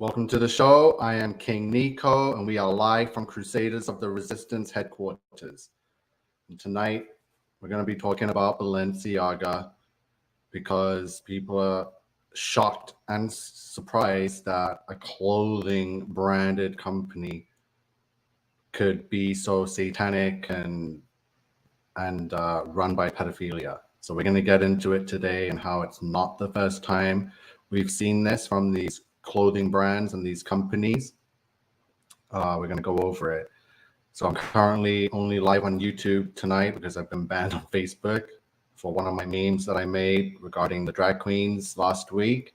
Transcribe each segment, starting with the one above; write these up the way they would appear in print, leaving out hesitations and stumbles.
Welcome to the show. I am King Nico, and we are live from Crusaders of the Resistance headquarters. And tonight, we're going to be talking about Balenciaga because people are shocked and surprised that a clothing branded company could be so satanic and run by pedophilia. So we're going to get into it today and how it's not the first time we've seen this from these clothing brands and these companies. We're going to go over it. So I'm currently only live on YouTube tonight because I've been banned on Facebook for one of my memes that I made regarding the drag queens last week.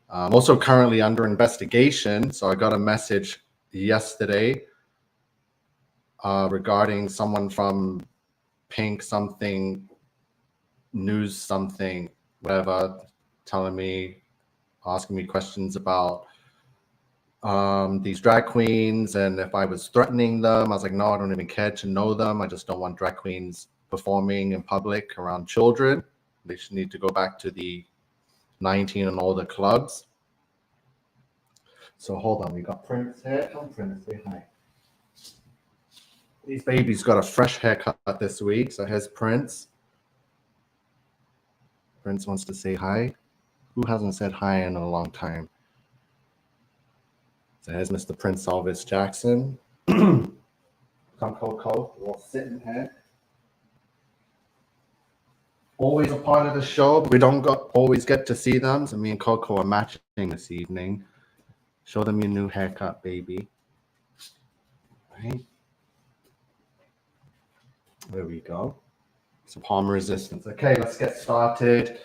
I'm also currently under investigation. So I got a message yesterday regarding someone from Pink something, news something, whatever, asking me questions about these drag queens and if I was threatening them. I was like, no, I don't even care to know them. I just don't want drag queens performing in public around children. They should need to go back to the 19 and older clubs. So hold on, we got Prince here. Come, Prince, say hi. These babies got a fresh haircut this week. So here's Prince. Prince wants to say hi. Who hasn't said hi in a long time? So here's Mr. Prince Elvis Jackson. Come, Coco. We're all sitting here. Always a part of the show, but we don't always get to see them. So me and Coco are matching this evening. Show them your new haircut, baby. Right. There we go. Some palm resistance. Okay, let's get started.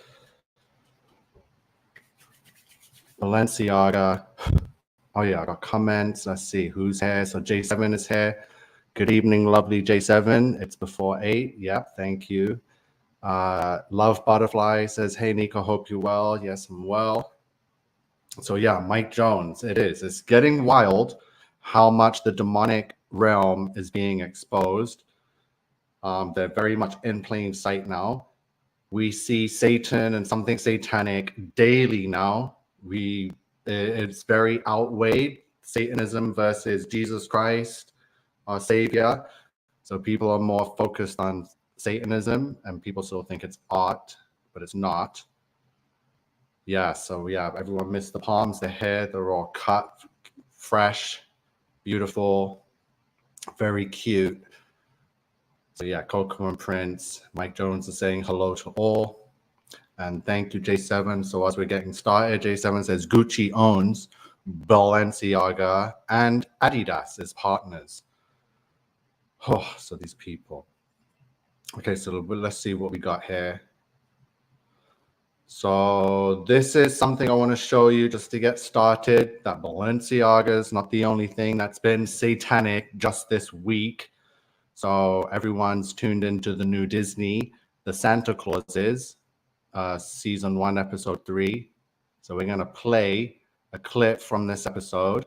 Balenciaga. Oh yeah, I got comments. Let's see who's here. So J7 is here. Good evening, lovely J7. It's before 8. Yep, thank you. Love Butterfly says, hey Nico, hope you're well. Yes, I'm well. So yeah, Mike Jones. It's getting wild how much the demonic realm is being exposed. They're very much in plain sight now. We see Satan and something satanic daily now. It's very outweighed, Satanism versus Jesus Christ, our Savior. So people are more focused on Satanism, and people still think it's art, but it's not. Yeah, so yeah, everyone missed the palms, the hair, they're all cut, fresh, beautiful, very cute. So yeah, Coco and Prince, Mike Jones is saying hello to all. And thank you, J7. So as we're getting started, J7 says Gucci owns Balenciaga and Adidas as partners. Oh, so these people. Okay, so let's see what we got here. So this is something I want to show you just to get started, that Balenciaga is not the only thing that's been satanic just this week. So everyone's tuned into the new Disney, the Santa Clauses. Season 1, episode 3. So we're going to play a clip from this episode.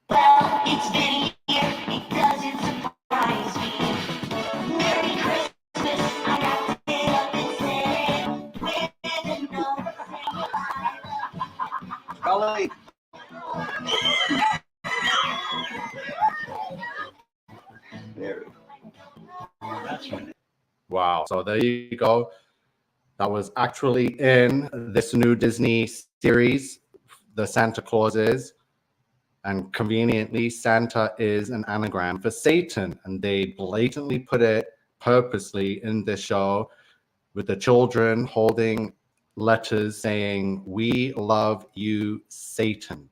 Well, it's been a year, it doesn't surprise me. Merry Christmas, I got to get up and say, with another Charlie. There. That's right. Wow. So there you go. That was actually in this new Disney series, the Santa Clauses. And conveniently, Santa is an anagram for Satan. And they blatantly put it purposely in this show with the children holding letters saying, we love you, Satan.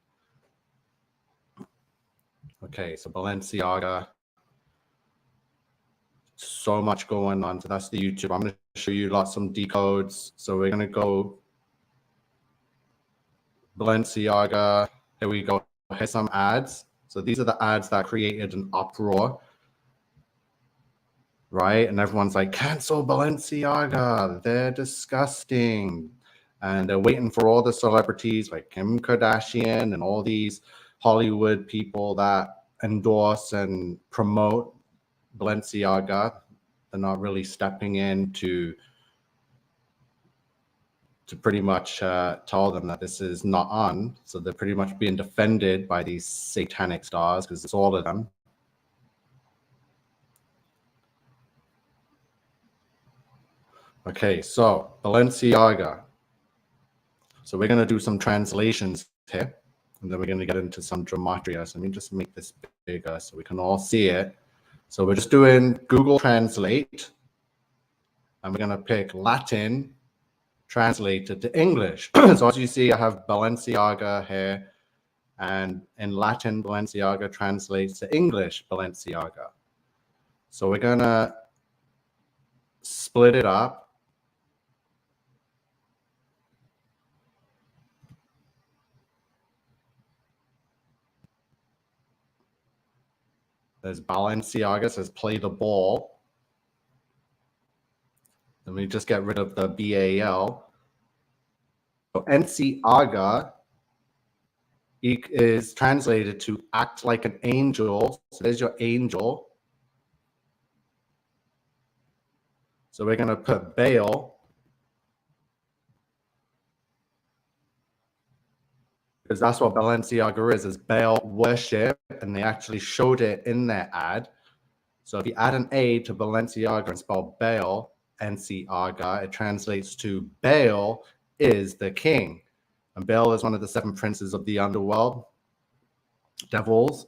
Okay, so Balenciaga. So much going on. So that's the YouTube. I'm going to show you some decodes. So we're going to go Balenciaga. Here we go. Here's some ads. So these are the ads that created an uproar, right? And everyone's like, cancel Balenciaga. They're disgusting. And they're waiting for all the celebrities like Kim Kardashian and all these Hollywood people that endorse and promote Balenciaga. They're not really stepping in to to pretty much tell them that this is not on. So they're pretty much being defended by these satanic stars because it's all of them. Okay, so Balenciaga. So we're going to do some translations here, and then we're going to get into some gematria. So let me just make this bigger so we can all see it. So we're just doing Google Translate, and we're going to pick Latin translated to English. So as you see, I have Balenciaga here, and in Latin, Balenciaga translates to English, Balenciaga. So we're going to split it up. There's Balenciaga, says play the ball. Let me just get rid of the BAL. So Enciaga is translated to act like an angel. So there's your angel. So we're going to put Baal. Because that's what Balenciaga is Baal worship, and they actually showed it in their ad. So if you add an A to Balenciaga and spell Baal, Enciaga, it translates to Baal is the king. And Baal is one of the 7 princes of the underworld, devils.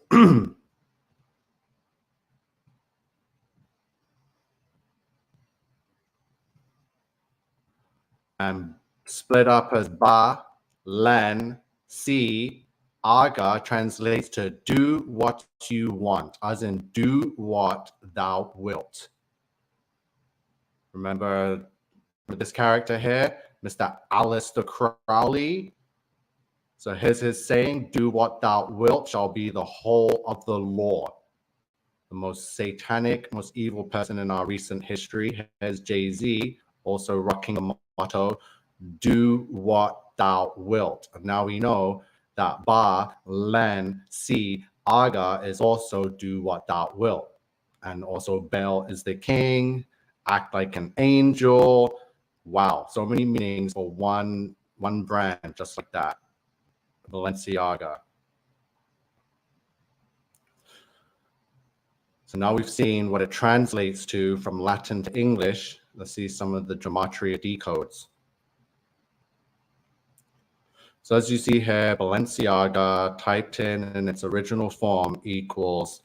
And split up as Ba, Len, Si, Aga translates to do what you want, as in do what thou wilt. Remember this character here, Mr. Aleister Crowley. So here's his saying, do what thou wilt shall be the whole of the law. The most satanic, most evil person in our recent history. Here's Jay-Z, also rocking the motto, do what thou wilt. And now we know that Ba, Len, Si, Aga is also do what thou wilt. And also Baal is the king, act like an angel. Wow, so many meanings for one brand, just like that. Balenciaga. So now we've seen what it translates to from Latin to English. Let's see some of the gematria decodes. So as you see here, Balenciaga typed in its original form equals.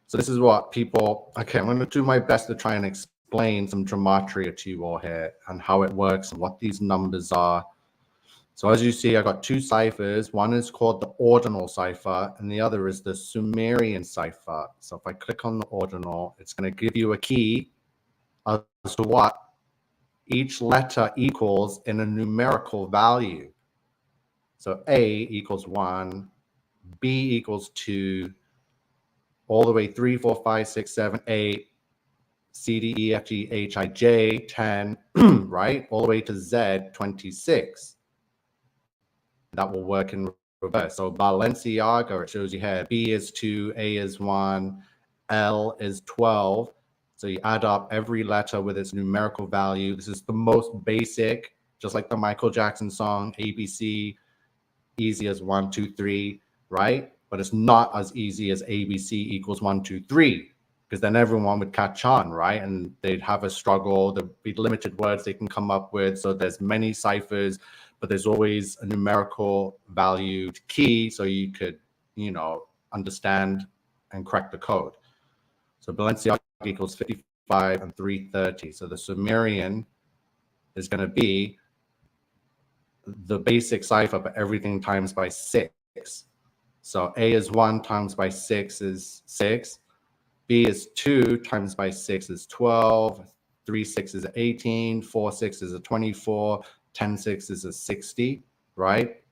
So this is what people, okay, I'm going to do my best to try and explain some gematria to you all here and how it works and what these numbers are. So as you see, I got 2 ciphers. One is called the ordinal cipher, and the other is the Sumerian cipher. So if I click on the ordinal, it's going to give you a key as to what each letter equals in a numerical value. So A equals 1, B equals 2, all the way 3, 4, 5, 6, 7, 8, C, D, E, F, G, H, I, J, 10, right? All the way to Z, 26. That will work in reverse. So Balenciaga, it shows you here, B is 2, A is 1, L is 12. So you add up every letter with its numerical value. This is the most basic, just like the Michael Jackson song, ABC, easy as 1, 2, 3, right? But it's not as easy as ABC equals 1, 2, 3, because then everyone would catch on, right? And they'd have a struggle. There'd be limited words they can come up with. So there's many ciphers, but there's always a numerical valued key so you could, understand and crack the code. So Balenciaga equals 55 and 330. So the Sumerian is going to be the basic cipher, but everything times by 6. So A is 1 times by 6 is 6. B is 2 times by 6 is 12. 3, 6 is 18. 4, 6 is a 24. 10, 6 is a 60, right?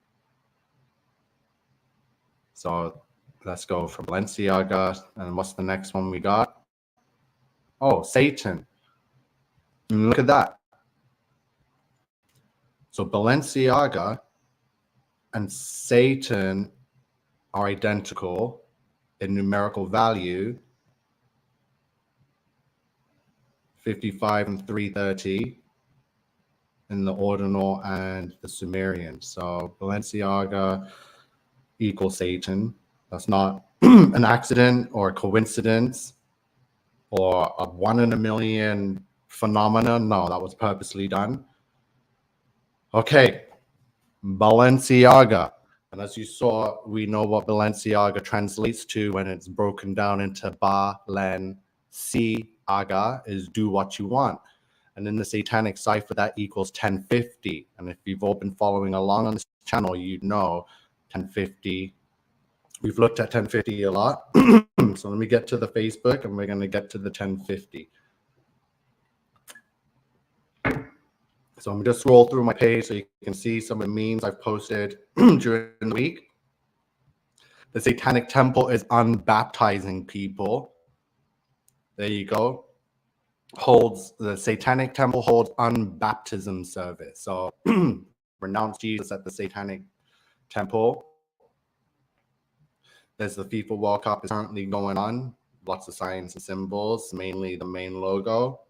So let's go for Balenciaga. And what's the next one we got? Oh, Satan. Look at that. So Balenciaga and Satan are identical in numerical value, 55 and 330. in the ordinal and the Sumerian. So Balenciaga equals Satan. That's not an accident or a coincidence or a 1 in a million phenomenon. No, that was purposely done. Okay, Balenciaga. And as you saw, we know what Balenciaga translates to when it's broken down into Balenciaga is do what you want. And in the Satanic cipher, that equals 1050. And if you've all been following along on this channel, you know 1050. We've looked at 1050 a lot. So let me get to the Facebook and we're going to get to the 1050. So I'm going to scroll through my page so you can see some of the memes I've posted during the week. The Satanic Temple is unbaptizing people. There you go. The Satanic Temple holds unbaptism service. So renounce Jesus at the Satanic Temple. There's the FIFA World Cup is currently going on. Lots of signs and symbols, mainly the main logo.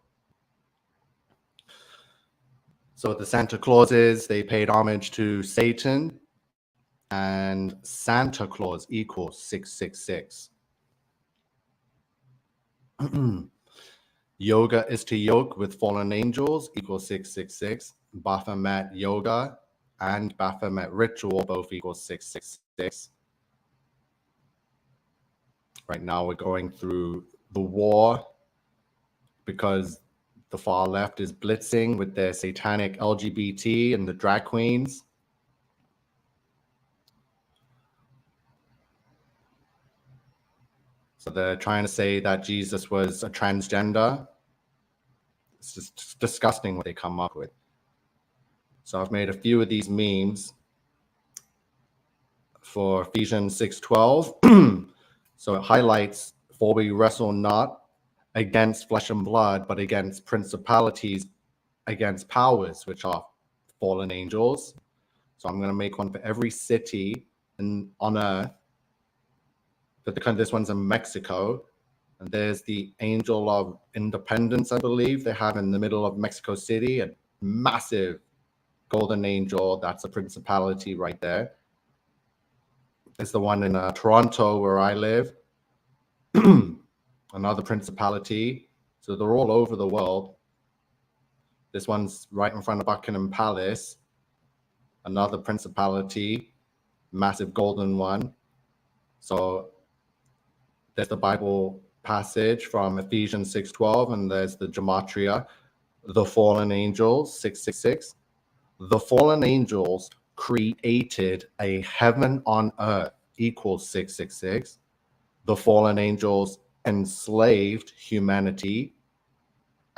So the Santa Clauses, they paid homage to Satan, and Santa Claus equals 666. Yoga is to yoke with fallen angels equals 666. Baphomet yoga and Baphomet ritual both equals 666. Right now we're going through the war because the far left is blitzing with their satanic LGBT and the drag queens. So they're trying to say that Jesus was a transgender. It's just disgusting what they come up with. So I've made a few of these memes for Ephesians 6:12. So it highlights, for we wrestle not against flesh and blood, but against principalities, against powers, which are fallen angels. So I'm going to make one for every city on earth. But this one's in Mexico. And there's the Angel of Independence, I believe they have in the middle of Mexico City, a massive golden angel. That's a principality right there. There's the one in Toronto where I live. Another principality. So they're all over the world. This one's right in front of Buckingham Palace. Another principality, massive golden one. So there's the Bible passage from Ephesians 6:12, and there's the gematria, the fallen angels, 666. The fallen angels created a heaven on earth equals 666. The fallen angels enslaved humanity,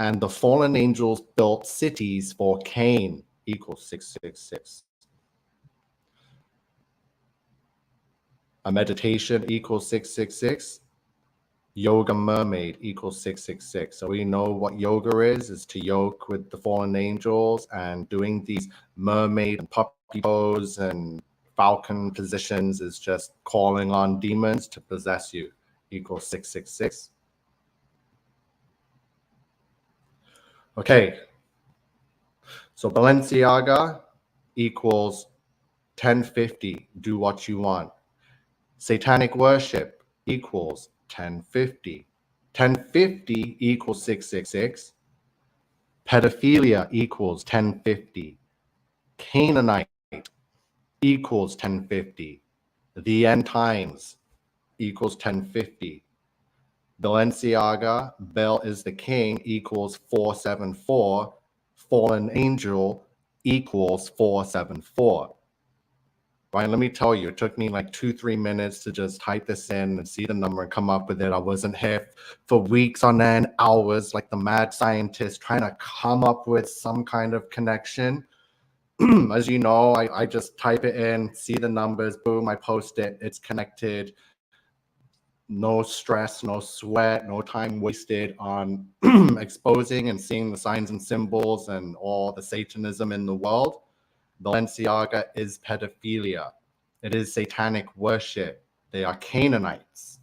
and the fallen angels built cities for Cain equals 666. A meditation equals 666. Yoga mermaid equals 666. So we know what yoga is to yoke with the fallen angels, and doing these mermaid and puppy pose and falcon positions is just calling on demons to possess you equals 666. Okay. So Balenciaga equals 1050. Do what you want. Satanic worship equals 1050. 1050 equals 666. Pedophilia equals 1050. Canaanite equals 1050. The end times equals 1050. Balenciaga, Baal is the king equals 474. Fallen angel equals 474. Right, let me tell you, it took me like 2-3 minutes to just type this in and see the number and come up with it. I wasn't here for weeks on end, hours, like the mad scientist trying to come up with some kind of connection. As you know, I just type it in, see the numbers, boom, I post it, it's connected. No stress, no sweat, no time wasted on exposing and seeing the signs and symbols and all the Satanism in the world. Balenciaga is pedophilia. It is satanic worship. They are Canaanites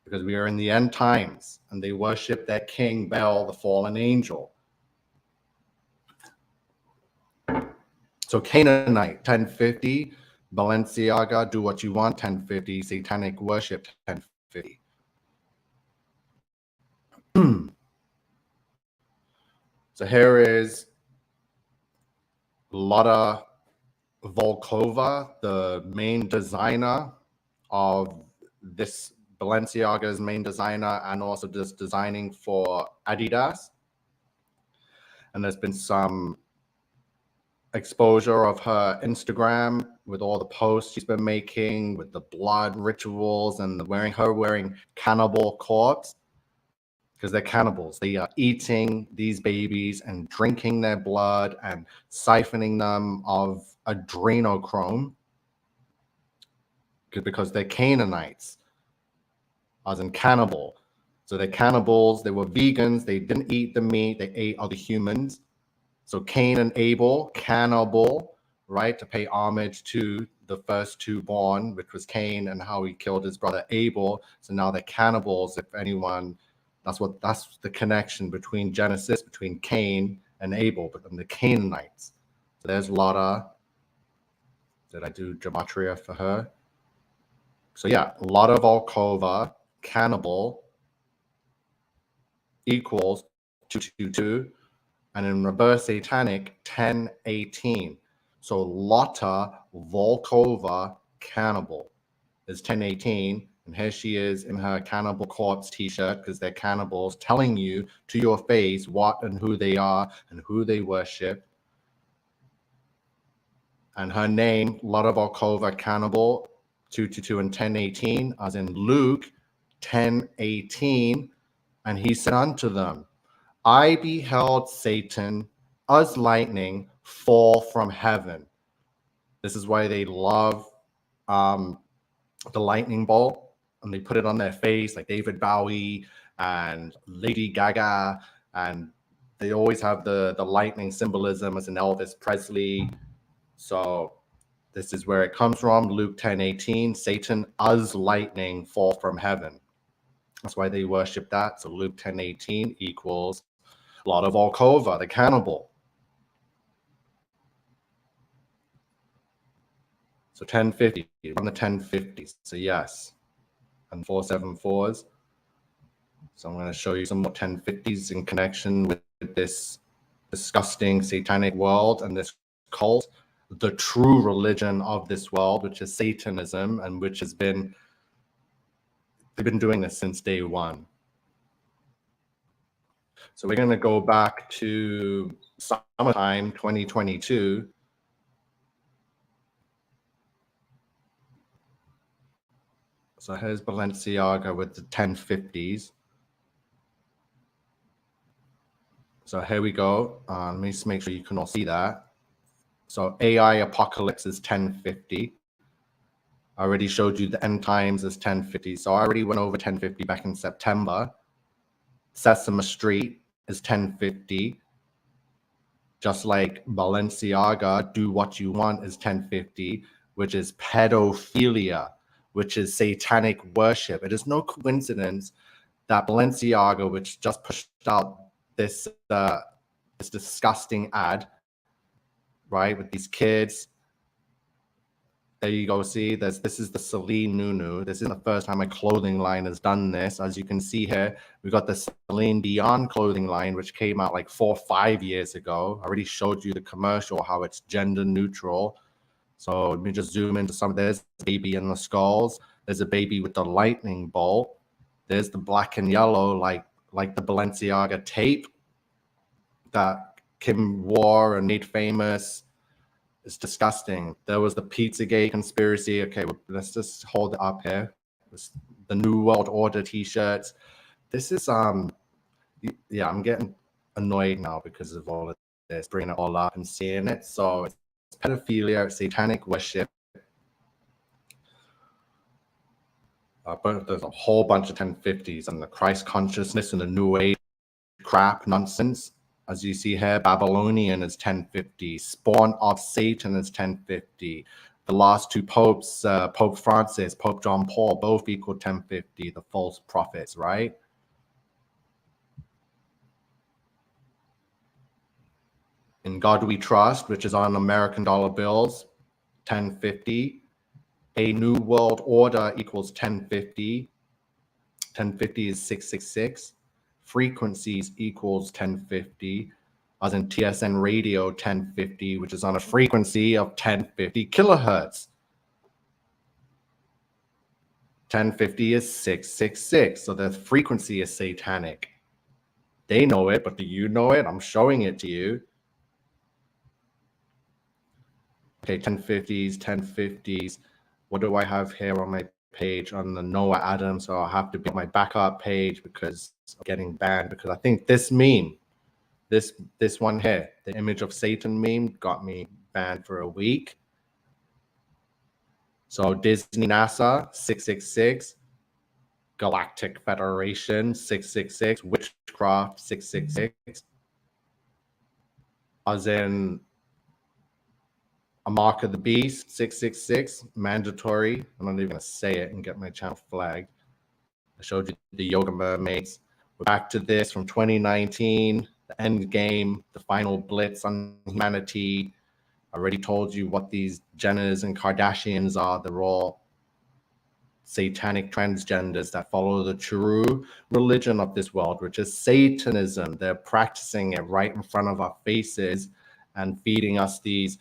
because we are in the end times and they worship that king Baal, the fallen angel. So Canaanite, 1050. Balenciaga, do what you want, 1050. Satanic worship, 1050. So here is Lotta Volkova, the main designer of this, Balenciaga's main designer, and also just designing for Adidas. And there's been some exposure of her Instagram with all the posts she's been making with the blood rituals and wearing cannibal corpse, because they're cannibals. They are eating these babies and drinking their blood and siphoning them of adrenochrome, because they're Canaanites, as in cannibal. So they're cannibals. They were vegans. They didn't eat the meat. They ate other humans. So Cain and Abel, cannibal, right? To pay homage to the first two born, which was Cain, and how he killed his brother Abel. So now they're cannibals. If anyone, that's the connection between Genesis, between Cain and Abel, but the Canaanites. So there's Lotta. Did I do gematria for her? So yeah, Lotta Volkova, cannibal, equals 222. And in reverse Satanic, 1018. So Lotta Volkova, cannibal, is 1018. And here she is in her cannibal corpse t-shirt, because they're cannibals, telling you to your face what and who they are and who they worship. And her name, Lotta Volkova, cannibal, 222 and 1018, as in Luke 10:18. And he said unto them, I beheld Satan as lightning fall from heaven. This is why they love the lightning bolt, and they put it on their face, like David Bowie and Lady Gaga, and they always have the lightning symbolism as in Elvis Presley. So this is where it comes from. Luke 10:18, Satan as lightning fall from heaven. That's why they worship that. So Luke 10:18 equals Lotta Volkova, the cannibal. So 1050, on the 1050s. So yes, and 474s. So I'm going to show you some more 1050s in connection with this disgusting satanic world and this cult, the true religion of this world, which is Satanism, and which has been, they've been doing this since day one. So we're going to go back to summertime 2022. So here's Balenciaga with the 1050s. So here we go. Let me just make sure you can all see that. So AI Apocalypse is 1050. I already showed you the end times is 1050. So I already went over 1050 back in September. Sesame Street is 1050. Just like Balenciaga, Do What You Want is 1050, which is pedophilia, which is satanic worship. It is no coincidence that Balenciaga, which just pushed out this disgusting ad, right, with these kids. There you go. See, this is the Celine Nunu. This is the first time a clothing line has done this. As you can see here, we got the Celine Dion clothing line, which came out like 4 or 5 years ago. I already showed you the commercial, how it's gender neutral. So let me just zoom into some. There's a baby in the skulls. There's a baby with the lightning bolt. There's the black and yellow, like the Balenciaga tape that Kim wore and made famous. It's disgusting. There was the Pizzagate conspiracy. Okay, well, let's just hold it up here. The New World Order t-shirts. This is yeah, I'm getting annoyed now because of all of this, bringing it all up and seeing it. So it's pedophilia, it's satanic worship. But there's a whole bunch of 1050s and the Christ consciousness and the New Age crap nonsense. As you see here, Babylonian is 1050. Spawn of Satan is 1050. The last two popes, Pope Francis, Pope John Paul, both equal 1050, the false prophets, right? In God We Trust, which is on American dollar bills, 1050. A New World Order equals 1050. 1050 is 666. Frequencies equals 1050. As in TSN radio 1050, which is on a frequency of 1050 kilohertz. 1050 is 666. So the frequency is satanic. They know it, but do you know it? I'm showing it to you. Okay, 1050s, 1050s. What do I have here on my page on the Noah Adams? So I'll have to be on my backup page because I'm getting banned, because I think this meme, this one here, the image of Satan meme, got me banned for a week. So Disney NASA 666, Galactic Federation 666, Witchcraft 666, as in a Mark of the Beast 666, mandatory. I'm not even gonna say it and get my channel flagged. I showed you the yoga mermaids. We're back to this from 2019, the end game, the final blitz on humanity. I already told you what these Jenners and Kardashians are. They're all satanic transgenders that follow the true religion of this world, which is Satanism. They're practicing it right in front of our faces and feeding us these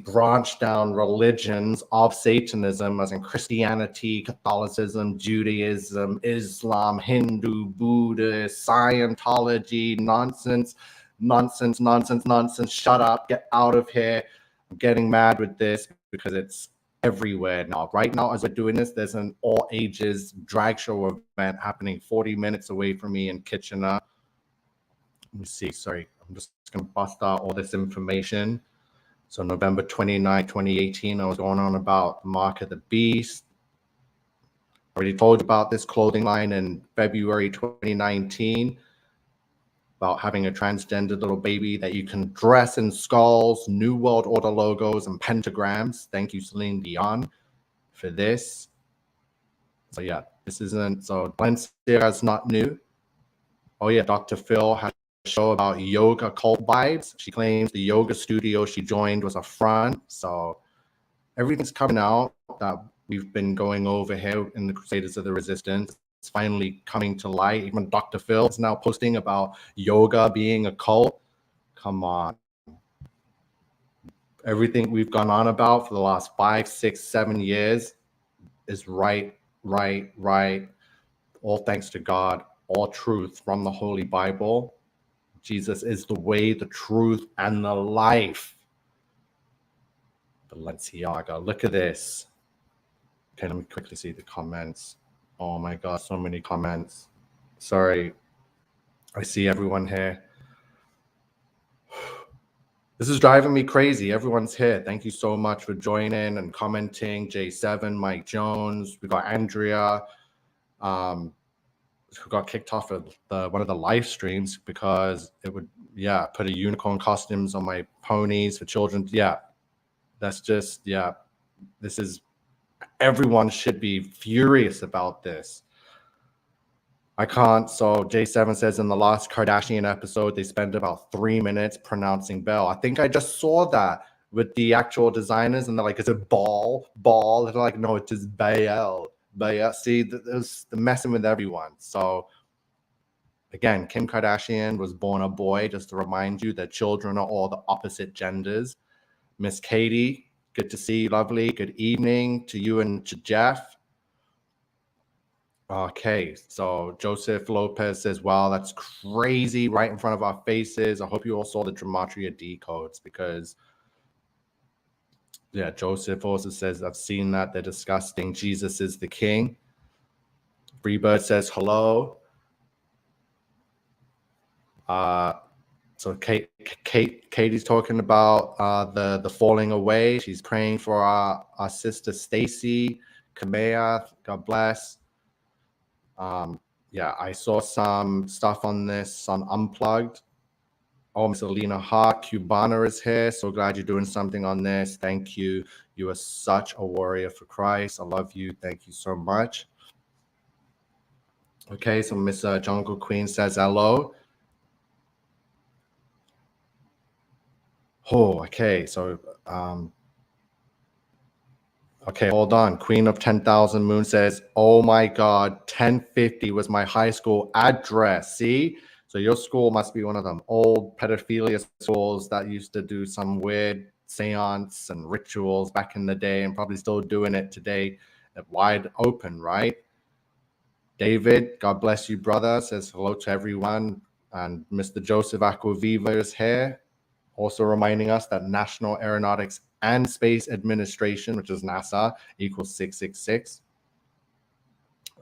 branched down religions of Satanism, as in Christianity, Catholicism, Judaism, Islam, Hindu, Buddhist, Scientology, nonsense. Shut up, get out of here. I'm getting mad with this because it's everywhere now. Right now, as we're doing this, there's an all ages drag show event happening 40 minutes away from me in Kitchener. Let me see, sorry, I'm just gonna bust out all this information. So November 29, 2018, I was going on about Mark of the Beast. I already told you about this clothing line in February 2019, about having a transgender little baby that you can dress in skulls, New World Order logos, and pentagrams. Thank you, Celine Dion, for this. So yeah, this isn't, so Balenciaga is not new. Oh yeah, Dr. Phil had show about yoga cult vibes. She claims the yoga studio she joined was a front. So everything's coming out that we've been going over here in the Crusaders of the Resistance. It's finally coming to light. Even Dr. Phil is now posting about yoga being a cult. Come on. Everything we've gone on about for the last 5, 6, 7 years is right. All thanks to God, all truth from the Holy Bible. Jesus is the way, the truth, and the life. Balenciaga, look at this. Okay, let me quickly see the comments. Oh my God, so many comments. Sorry, I see everyone here. This is driving me crazy. Everyone's here. Thank you so much for joining and commenting. J7, Mike Jones, we got Andrea, who got kicked off of one of the live streams because it would, yeah, put a unicorn costumes on my ponies for children. Yeah, that's just, yeah, this is, everyone should be furious about this. I can't. So J7 says in the last Kardashian episode, they spent about 3 minutes pronouncing Baal. I think I just saw that with the actual designers, and they're like, is it Baal? And they're like, no, it is Baal. But yeah, see, there's the messing with everyone. So again, Kim Kardashian was born a boy, just to remind you that children are all the opposite genders. Miss Katie, good to see you, lovely. Good evening to you and to Jeff. Okay, so Joseph Lopez says, wow, that's crazy, right in front of our faces. I hope you all saw the Gematria decodes, because yeah, Joseph also says, I've seen that, they're disgusting. Jesus is the king. Freebird says hello. So Katie's talking about the falling away. She's praying for our sister Stacy Kamea. God bless. Yeah, I saw some stuff on this on Unplugged. Oh, Miss Alina Hart, Cubana is here. So glad you're doing something on this. Thank you. You are such a warrior for Christ. I love you. Thank you so much. Okay, so Miss Jungle Queen says hello. Oh, okay. So, okay, hold on. Queen of 10,000 Moon says, oh my God, 1050 was my high school address. See? So your school must be one of them old pedophilia schools that used to do some weird seance and rituals back in the day and probably still doing it today at wide open, right? David, God bless you, brother, says hello to everyone. And Mr. Joseph Aquaviva is here, also reminding us that National Aeronautics and Space Administration, which is NASA, equals 666.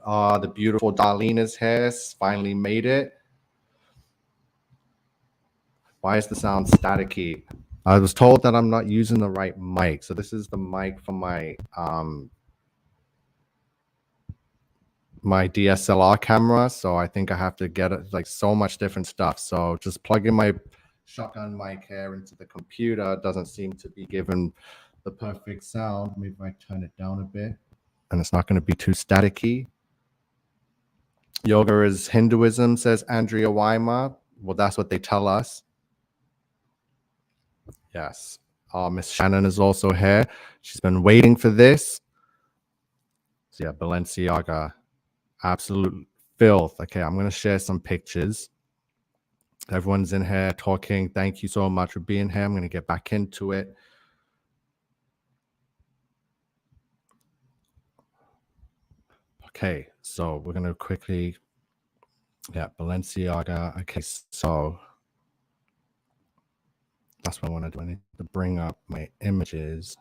The beautiful Darlene is here, finally made it. Why is the sound staticky? I was told that I'm not using the right mic. So this is the mic for my my DSLR camera. So I think I have to get it, like so much different stuff. So just plugging my shotgun mic here into the computer doesn't seem to be giving the perfect sound. Maybe I turn it down a bit and it's not going to be too staticky. Yoga is Hinduism, says Andrea Weimar. Well, that's what they tell us. Yes. Miss Shannon is also here. She's been waiting for this. So yeah, Balenciaga, absolute filth. Okay, I'm going to share some pictures. Everyone's in here talking. Thank you so much for being here. I'm going to get back into it. Okay, so we're going to quickly, yeah, Balenciaga. Okay, so that's what I want to do. I need to bring up my images.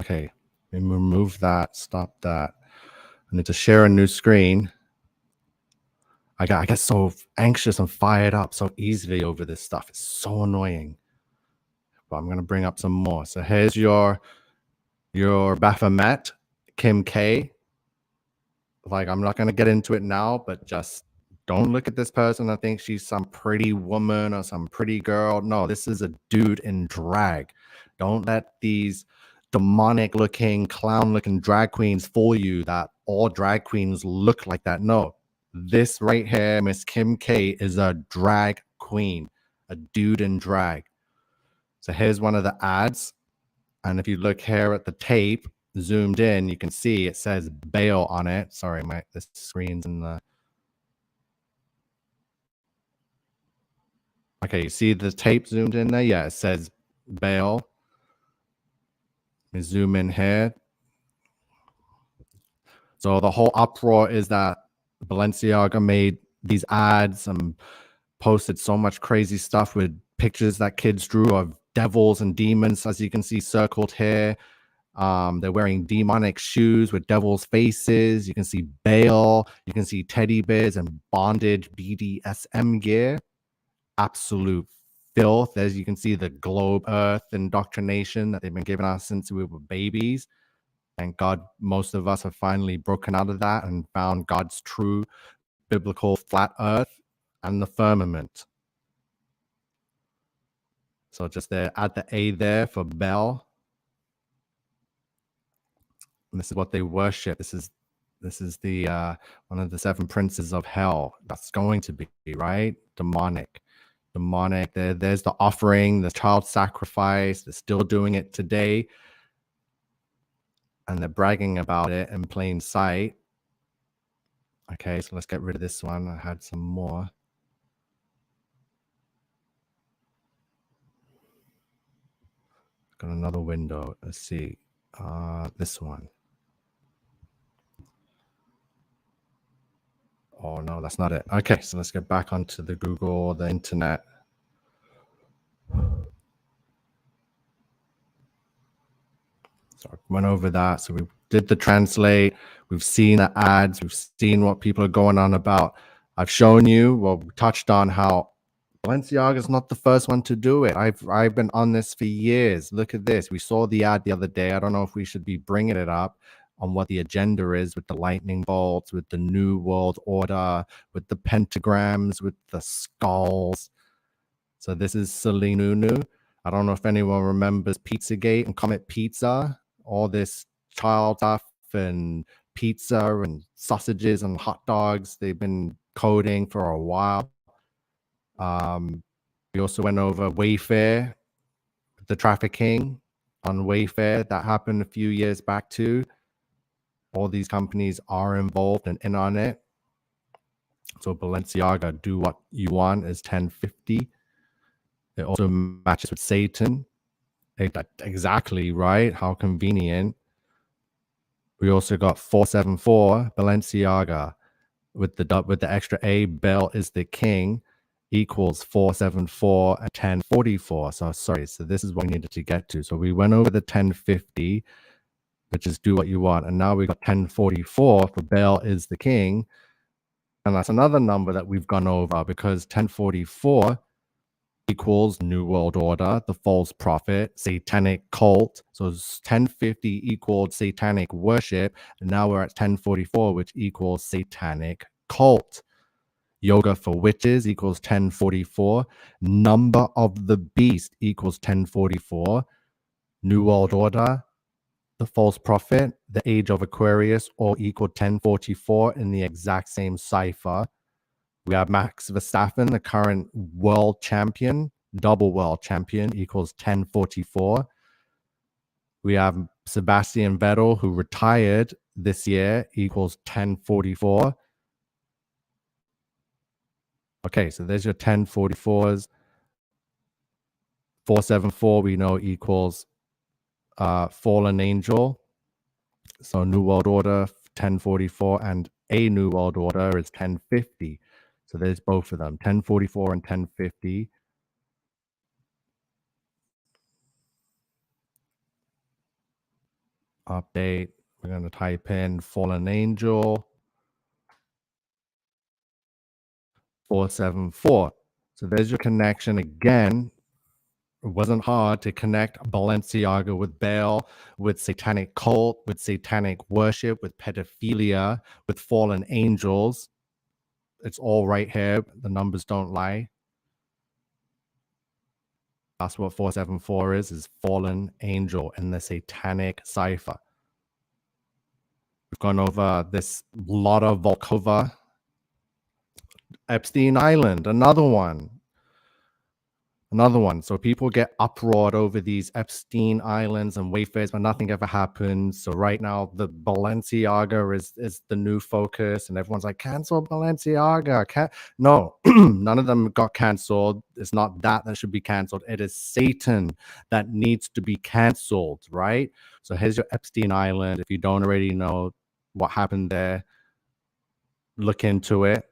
Okay, let me remove that, stop that. I need to share a new screen. I get so anxious and fired up so easily over this stuff. It's so annoying. But I'm going to bring up some more. So here's your Baphomet, Kim K. Like, I'm not going to get into it now, but just don't look at this person and think she's some pretty woman or some pretty girl. No, this is a dude in drag. Don't let these demonic looking, clown looking drag queens fool you that all drag queens look like that. No, this right here, Miss Kim K, is a drag queen, a dude in drag. So here's one of the ads. And if you look here at the tape, zoomed in, you can see it says Baal on it. Sorry, the screen's in the... Okay, you see the tape zoomed in there? Yeah, it says Baal. Let me zoom in here. So the whole uproar is that Balenciaga made these ads and posted so much crazy stuff with pictures that kids drew of devils and demons, as you can see circled here. They're wearing demonic shoes with devil's faces. You can see Baal. You can see teddy bears and bondage BDSM gear. Absolute filth. As you can see, the globe earth indoctrination that they've been giving us since we were babies. Thank God most of us have finally broken out of that and found God's true biblical flat earth and the firmament. So just there, add the A there for Baal. And this is what they worship. This is the one of the seven princes of hell. That's going to be, right? Demonic. There's the offering, the child sacrifice. They're still doing it today. And they're bragging about it in plain sight. Okay, so let's get rid of this one. I had some more. Got another window. Let's see. This one. Oh, no, that's not it. Okay, so let's get back onto the Google, the internet. So I went over that. So we did the translate. We've seen the ads. We've seen what people are going on about. I've shown you, well, we touched on how Balenciaga is not the first one to do it. I've been on this for years. Look at this. We saw the ad the other day. I don't know if we should be bringing it up on what the agenda is with the lightning bolts, with the New World Order, with the pentagrams, with the skulls. So this is Selinunu. I don't know if anyone remembers Pizzagate and Comet Pizza. All this child stuff and pizza and sausages and hot dogs they've been coding for a while. We also went over Wayfair, the trafficking on Wayfair that happened a few years back too. All these companies are involved and in on it. So Balenciaga, do what you want, is 1050. It also matches with Satan. Exactly right. How convenient. We also got 474 Balenciaga with the extra A. Baal is the king equals 474 and 1044. So sorry. So this is what we needed to get to. So we went over the 1050, which is do what you want, and now we got 1044 for Baal is the king, and that's another number that we've gone over because 1044 equals New World Order, the false prophet, satanic cult. So 1050 equaled satanic worship, and now we're at 1044, which equals satanic cult. Yoga for witches equals 1044. Number of the beast equals 1044. New World Order, the false prophet, the age of Aquarius, all equal 1044 in the exact same cipher. We have Max Verstappen, the current world champion, double world champion, equals 1044. We have Sebastian Vettel, who retired this year, equals 1044. Okay, so there's your 1044s. 474 we know equals fallen angel. So New World Order 1044 and a New World Order is 1050. So there's both of them, 1044 and 1050. Update. We're going to type in fallen angel 474. So there's your connection again. It wasn't hard to connect Balenciaga with Baal, with satanic cult, with satanic worship, with pedophilia, with fallen angels. It's all right here. The numbers don't lie. That's what 474 is fallen angel in the satanic cipher. We've gone over this Lotta Volkova. Epstein Island, another one. So people get uproared over these Epstein Islands and Wayfairs, but nothing ever happens. So right now, the Balenciaga is the new focus, and everyone's like, cancel Balenciaga. No, none of them got canceled. It's not that should be canceled. It is Satan that needs to be canceled, right? So here's your Epstein Island. If you don't already know what happened there, look into it.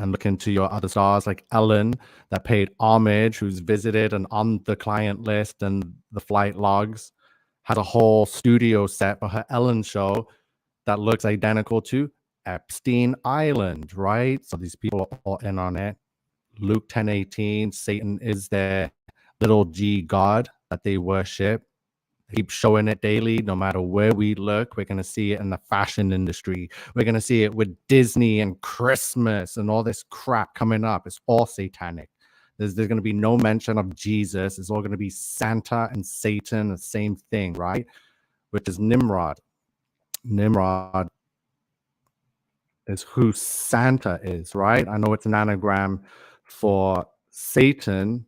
And look into your other stars like Ellen that paid homage, who's visited and on the client list and the flight logs, had a whole studio set for her Ellen show that looks identical to Epstein Island, right? So these people are all in on it. Luke 10:18, Satan is their little g god that they worship. Keep showing it daily, no matter where we look. We're going to see it in the fashion industry. We're going to see it with Disney and Christmas and all this crap coming up. It's all satanic. There's going to be no mention of Jesus. It's all going to be Santa and Satan, the same thing, right? Which is Nimrod. Nimrod is who Santa is, right? I know it's an anagram for Satan,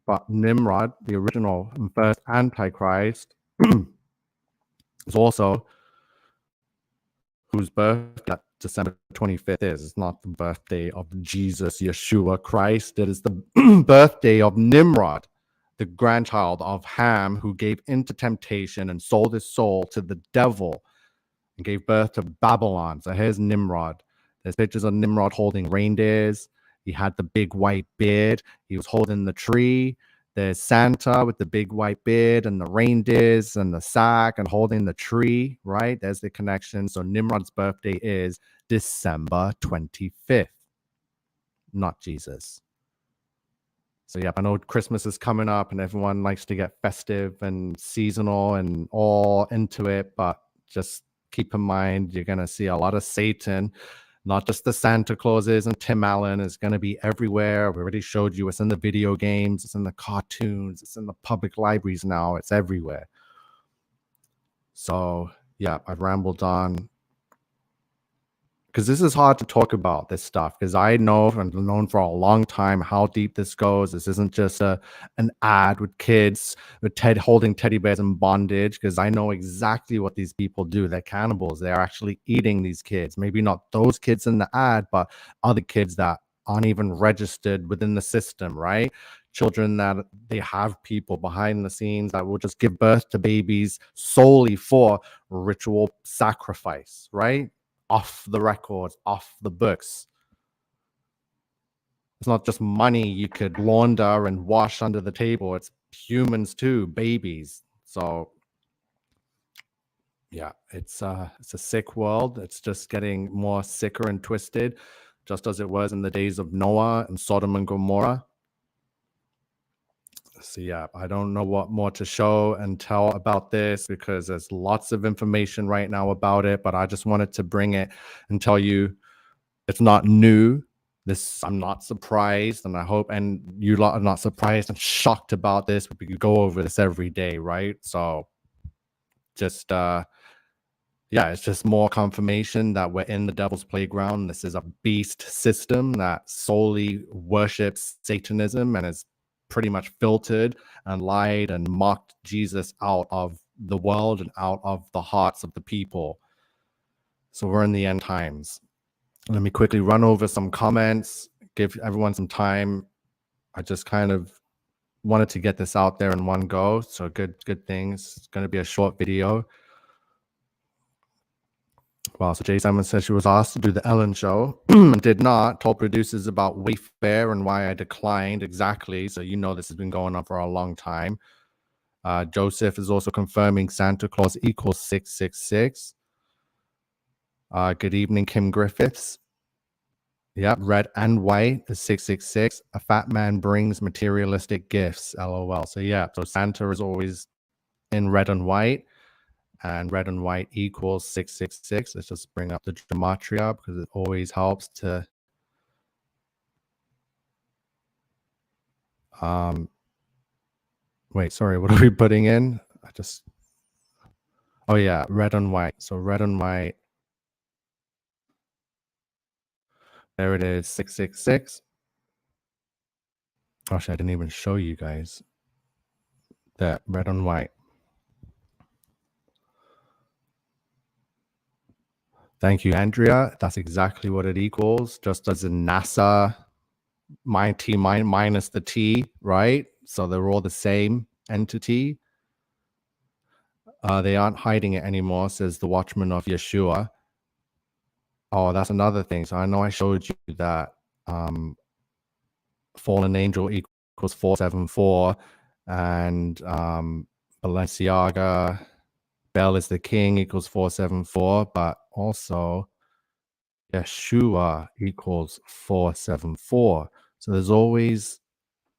but Nimrod, the original and first Antichrist, is also whose birthday December 25th is. It's not the birthday of Jesus, Yeshua Christ. It is the birthday of Nimrod, the grandchild of Ham, who gave into temptation and sold his soul to the devil and gave birth to Babylon. So here's Nimrod. There's pictures of Nimrod holding reindeers. He had the big white beard. He was holding the tree. There's Santa with the big white beard and the reindeers and the sack and holding the tree, right? There's the connection. So Nimrod's birthday is December 25th, not Jesus. So yeah, I know Christmas is coming up and everyone likes to get festive and seasonal and all into it, but just keep in mind, you're going to see a lot of Satan. Not just the Santa Clauses and Tim Allen. Is going to be everywhere. We already showed you it's in the video games, it's in the cartoons, it's in the public libraries now. It's everywhere. So, yeah, I've rambled on. because this is hard to talk about this stuff, because I know and known for a long time how deep this goes. This isn't just an ad with kids with holding teddy bears in bondage, because I know exactly what these people do. They're cannibals. They're actually eating these kids. Maybe not those kids in the ad, but other kids that aren't even registered within the system, right? Children that they have people behind the scenes that will just give birth to babies solely for ritual sacrifice, right? Off the records, off the books. It's not just money you could launder and wash under the table. It's humans too, babies. So yeah, it's a sick world. It's just getting more sicker and twisted, just as it was in the days of Noah and Sodom and Gomorrah. So yeah, I don't know what more to show and tell about this, because there's lots of information right now about it, but I just wanted to bring it and tell you it's not new. This, I'm not surprised, and I hope and you lot are not surprised and shocked about this. We could go over this every day, right? So just yeah, it's just more confirmation that we're in the devil's playground. This is a beast system that solely worships Satanism and is pretty much filtered and lied and mocked Jesus out of the world and out of the hearts of the people. So we're in the end times. Let me quickly run over some comments, give everyone some time. I just kind of wanted to get this out there in one go. So good things. It's going to be a short video. Well, so Jay Simon says she was asked to do the Ellen show and did not. Told producers about Wayfair and why I declined. Exactly. So you know this has been going on for a long time. Joseph is also confirming Santa Claus equals 666. Good evening, Kim Griffiths. Yep, red and white is 666. A fat man brings materialistic gifts. LOL. So yeah, so Santa is always in red and white. And red and white equals 666. Let's just bring up the gematria because it always helps to wait, sorry, what are we putting in? Oh yeah, red and white. So red and white. There it is, 666. Actually, I didn't even show you guys that red and white. Thank you, Andrea. That's exactly what it equals, just as in NASA, minus the T, right? So they're all the same entity. They aren't hiding it anymore, says the Watchman of Yeshua. Oh, that's another thing. So I know I showed you that fallen angel equals 474, and Balenciaga, Baal is the king equals 474, but also Yeshua equals 474. So there's always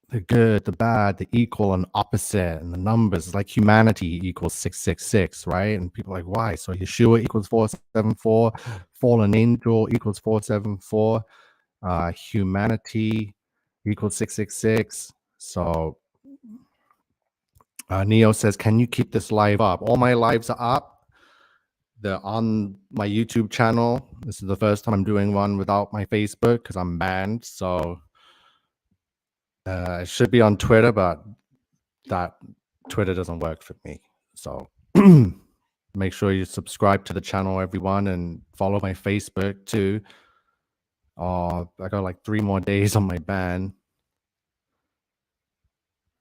the good, the bad, the equal and opposite, and the numbers like humanity equals 666, right? And people are like, why? So Yeshua equals 474, fallen angel equals 474, humanity equals 666. So Neo says, can you keep this live up? All my lives are up. They're on my YouTube channel. This is the first time I'm doing one without my Facebook because I'm banned. So it should be on Twitter, but that Twitter doesn't work for me. So make sure you subscribe to the channel, everyone, and follow my Facebook too. I got like 3 more days on my ban.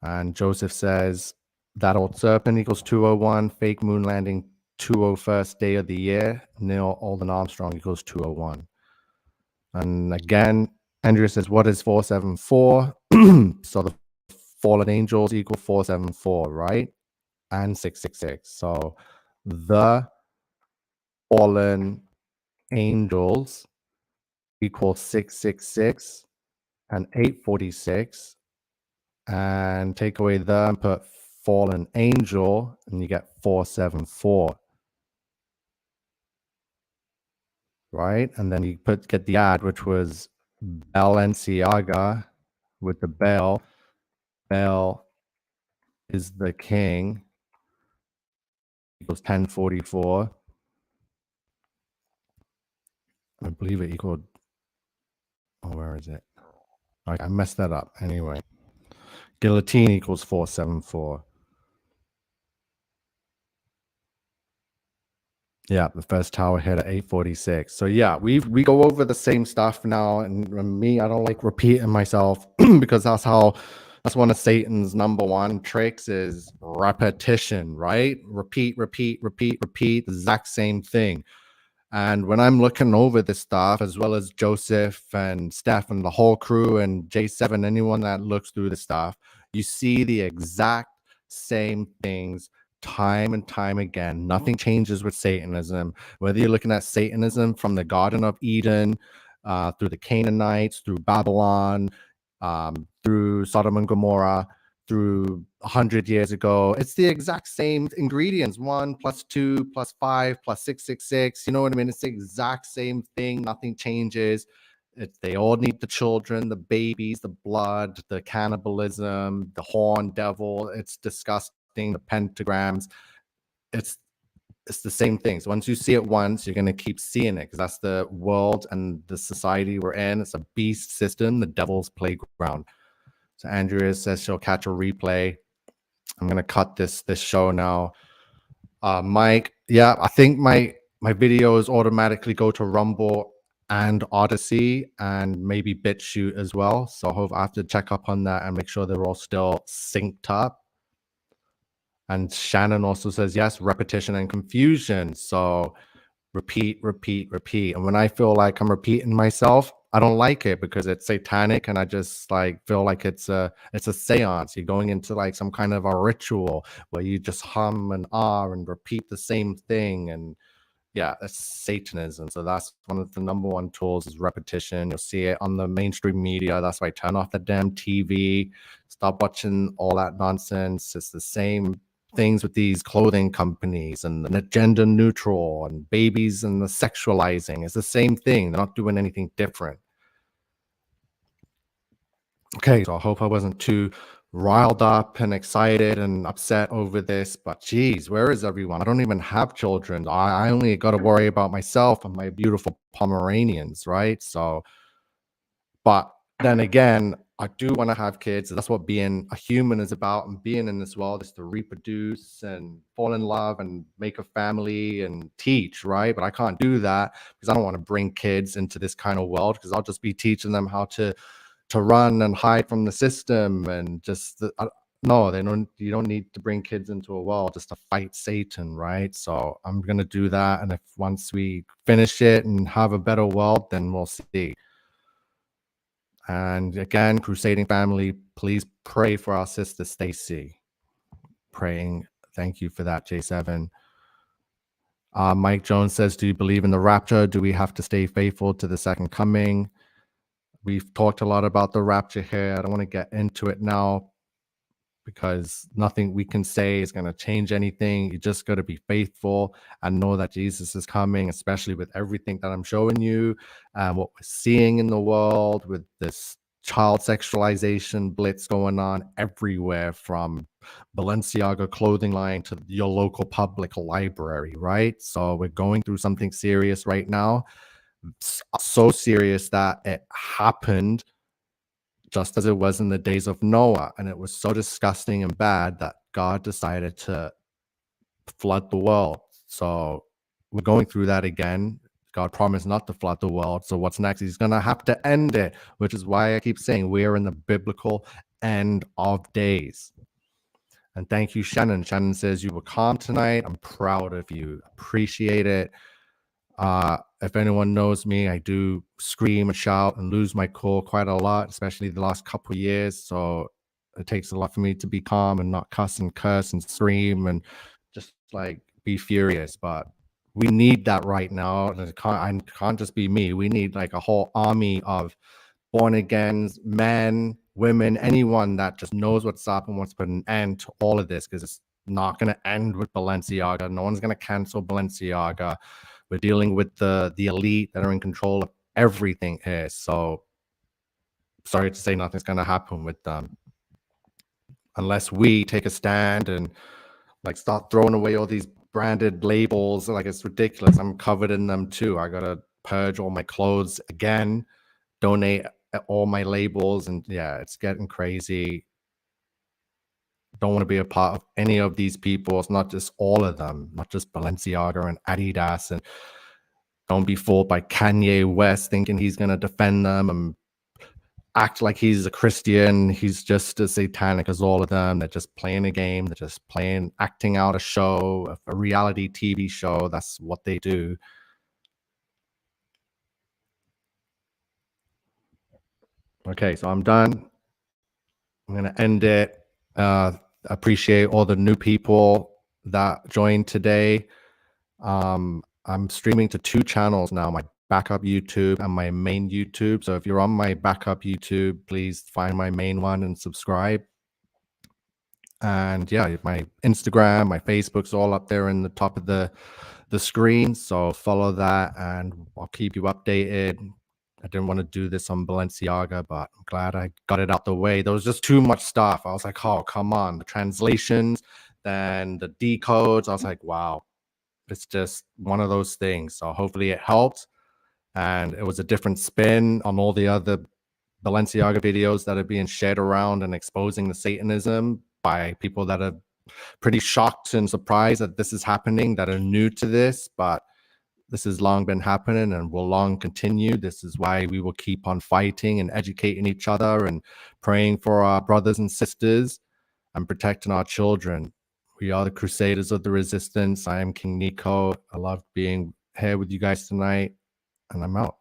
And Joseph says that old serpent equals 201, fake moon landing 201st day of the year, Neil Alden Armstrong equals 201. And again, Andrea says, what is 474? So the fallen angels equal 474, right? And 666. So the fallen angels equal 666 and 846. And take away the and put fallen angel, and you get 474. Right? And then you get the ad, which was Balenciaga with the Baal. Baal is the king equals 1044. believe it equaled. Oh, where is it? I messed that up. Anyway, guillotine equals 474. Yeah, the first tower hit at 846. So yeah, we go over the same stuff now. And me, I don't like repeating myself because that's one of Satan's number one tricks is repetition, right? Repeat, the exact same thing. And when I'm looking over this stuff, as well as Joseph and Steph and the whole crew and J7, anyone that looks through the stuff, you see the exact same things time and time again. Nothing changes with Satanism. Whether you're looking at Satanism from the Garden of Eden, through the Canaanites, through Babylon, through Sodom and Gomorrah, through 100 years ago, it's the exact same ingredients: 1 plus 2 plus 5 plus 666. You know what I mean? It's the exact same thing. Nothing changes. They all need the children, the babies, the blood, the cannibalism, the horn devil. It's disgusting. The pentagrams. It's the same thing. So once you see it once, you're going to keep seeing it because that's the world and the society we're in. It's a beast system, the devil's playground. So Andrea says she'll catch a replay. I'm going to cut this show now. Mike, yeah, I think my videos automatically go to Rumble and Odyssey and maybe BitChute as well. So I have to check up on that and make sure they're all still synced up. And Shannon also says, yes, repetition and confusion. So repeat. And when I feel like I'm repeating myself, I don't like it because it's satanic and I just like feel like it's a seance. You're going into like some kind of a ritual where you just hum and ah and repeat the same thing. And yeah, that's Satanism. So that's one of the number one tools is repetition. You'll see it on the mainstream media. That's why I turn off the damn TV, stop watching all that nonsense. It's the same things with these clothing companies and the gender neutral and babies and the sexualizing. It's the same thing. They're not doing anything different. Okay, so I hope I wasn't too riled up and excited and upset over this, but geez, where is everyone? I don't even have children. I only got to worry about myself and my beautiful Pomeranians, right? So, but then again, I do want to have kids. That's what being a human is about. And being in this world is to reproduce and fall in love and make a family and teach, right? But I can't do that because I don't want to bring kids into this kind of world because I'll just be teaching them how to run and hide from the system and just no, you don't need to bring kids into a world just to fight Satan, right? So I'm gonna do that, and if once we finish it and have a better world, then we'll see. And again, Crusading family, please pray for our sister Stacy. Praying. Thank you for that, J7. Mike Jones says, do you believe in the rapture? Do we have to stay faithful to the second coming? We've talked a lot about the rapture here. I don't want to get into it now because nothing we can say is going to change anything. You just got to be faithful and know that Jesus is coming, especially with everything that I'm showing you and what we're seeing in the world with this child sexualization blitz going on everywhere, from Balenciaga clothing line to your local public library, right? So we're going through something serious right now. So serious that it happened just as it was in the days of Noah, and it was so disgusting and bad that God decided to flood the world. So we're going through that again. God promised not to flood the world. So what's next? He's going to have to end it, which is why I keep saying we're in the biblical end of days. And thank you, Shannon. Shannon says you were calm tonight. I'm proud of you. Appreciate it. If anyone knows me, I do scream and shout and lose my cool quite a lot, especially the last couple of years. So it takes a lot for me to be calm and not cuss and curse and scream and just like be furious. But we need that right now. And it can't just be me. We need like a whole army of born again men, women, anyone that just knows what's up and wants to put an end to all of this, because it's not going to end with Balenciaga. No one's going to cancel Balenciaga. We're dealing with the elite that are in control of everything here. So sorry to say nothing's going to happen with them unless we take a stand and like start throwing away all these branded labels. Like, it's ridiculous. I'm covered in them too. I got to purge all my clothes again, donate all my labels, and yeah, it's getting crazy. Don't want to be a part of any of these people. It's not just all of them, not just Balenciaga and Adidas, and don't be fooled by Kanye West thinking he's going to defend them and act like he's a Christian. He's just as satanic as all of them. They're just playing a game. They're just acting out a show, a reality TV show. That's what they do. Okay, so I'm done. I'm going to end it. Appreciate all the new people that joined today. I'm streaming to 2 channels now, my backup YouTube and my main YouTube. So if you're on my backup YouTube, please find my main one and subscribe. And yeah, my Instagram, my Facebook's all up there in the top of the screen. So follow that and I'll keep you updated. I didn't want to do this on Balenciaga, but I'm glad I got it out the way. There was just too much stuff. I was like, oh, come on. The translations, then the decodes. I was like, wow, it's just one of those things. So hopefully it helped. And it was a different spin on all the other Balenciaga videos that are being shared around and exposing the Satanism by people that are pretty shocked and surprised that this is happening, that are new to this, but this has long been happening and will long continue. This is why we will keep on fighting and educating each other and praying for our brothers and sisters and protecting our children. We are the Crusaders of the Resistance. I am King Nico. I love being here with you guys tonight, and I'm out.